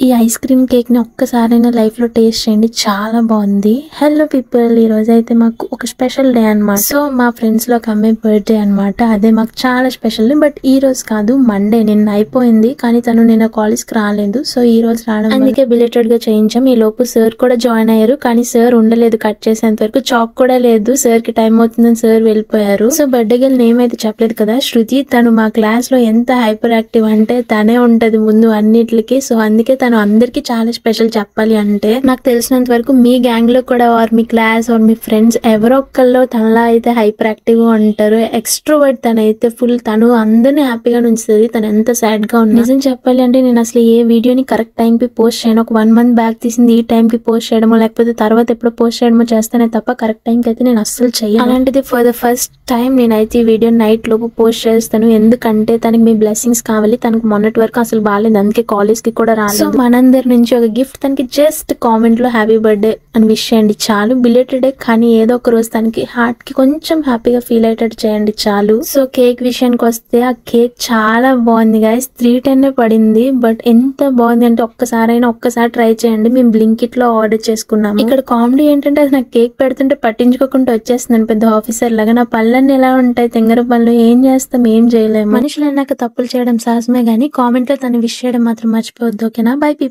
ఈ ice cream cake ని ఒక్కసారైనా లైఫ్ లో టేస్ట్ చేయండి, చాలా బాగుంది. హలో పీపుల్, ఈ రోజు అయితే మాకు ఒక స్పెషల్ డే అన్నమాట. సో మా ఫ్రెండ్స్ లో ఒక అమ్మాయి బర్త్డే అన్నమాట. అదే మాకు చాలా స్పెషల్. బట్ ఈ రోజు కాదు, మండే నిన్న అయిపోయింది. కానీ తను నిన్న కాలేజ్ కి రాలేదు. సో ఈ రోజు రావడం అందుకే బిలేటెడ్ గా చేయించాం. ఈ లోపు సార్ కూడా జాయిన్ అయ్యారు. కానీ సార్ ఉండలేదు కట్ చేసేంత వరకు. చాక్ కూడా లేదు. సార్ కి టైం అవుతుందని సార్ వెళ్ళిపోయారు. సో బర్త్డే గర్ల్ నేమ్ అయితే చెప్పలేదు కదా, శృతి. తను మా క్లాస్ లో ఎంత హైపర్ యాక్టివ్ అంటే తనే ఉంటది ముందు అన్నిటికి. సో అందుకే తను అందరికి చాలా స్పెషల్. చెప్పాలి అంటే నాకు తెలిసినంత వరకు మీ గ్యాంగ్ లో కూడా ఆర్ మీ క్లాస్ ఆర్ మీ ఫ్రెండ్స్ ఎవరో ఒక్కళ్ళు తనలా అయితే హైపర్ యాక్టివ్ గా ఉంటారు. ఎక్స్ట్రోవర్ట్ తనైతే ఫుల్. తను అందరినీ హ్యాపీగా ఉంచుతుంది. తను ఎంత సాడ్ గా ఉంది. నిజం చెప్పాలి అంటే నేను అసలు ఏ వీడియోని కరెక్ట్ టైం కి పోస్ట్ చేయను. ఒక 1 month బ్యాక్ తీసింది ఈ టైం కి పోస్ట్ చేయడమో లేకపోతే తర్వాత ఎప్పుడో పోస్ట్ చేయడమో చేస్తానే తప్ప కరెక్ట్ టైం కి అయితే నేను అస్సలు చెయ్యను. అలాంటిది ఫర్ ద ఫస్ట్ టైం నేనైతే ఈ వీడియో నైట్ లోపు పోస్ట్ చేస్తాను. ఎందుకంటే తనకి మీ బ్లెస్సింగ్స్ కావాలి. తనకు మొన్నటి వరకు అసలు బాగాలేదు, అందుకే కాలేజ్ కి కూడా రాలేదు. సో మనందరి నుంచి ఒక గిఫ్ట్ తనకి జస్ట్ కామెంట్ లో హ్యాపీ బర్త్డే అని విష్ చేయండి చాలు. బిలేటెడ్ కానీ ఏదో ఒక రోజు తనకి హార్ట్ కి కొంచెం హ్యాపీగా ఫీల్ అయ్యేటట్టు చేయండి చాలు. సో కేక్ విషయానికి వస్తే ఆ కేక్ చాలా బాగుంది గైస్. 310 పడింది. బట్ ఎంత బాగుంది అంటే ఒక్కసారి ట్రై చేయండి. మేము బ్లింకిట్ లో ఆర్డర్ చేసుకున్నాము. ఇక్కడ కామెడీ ఏంటంటే అది నాకు కేక్ పెడుతుంటే పట్టించుకోకుండా వచ్చేస్తున్నాను పెద్ద ఆఫీసర్ లాగా. నా పళ్ళన్నీ ఎలా ఉంటాయి, తెంగర పళ్ళు. ఏం చేస్తాం, ఏం చేయలేము. మనుషులు అన్నాక తప్పులు చేయడం సహజమే గానీ కామెంట్ లో తను విష్ చేయడం మాత్రం మర్చిపోవద్దు. ఓకేనా? By people.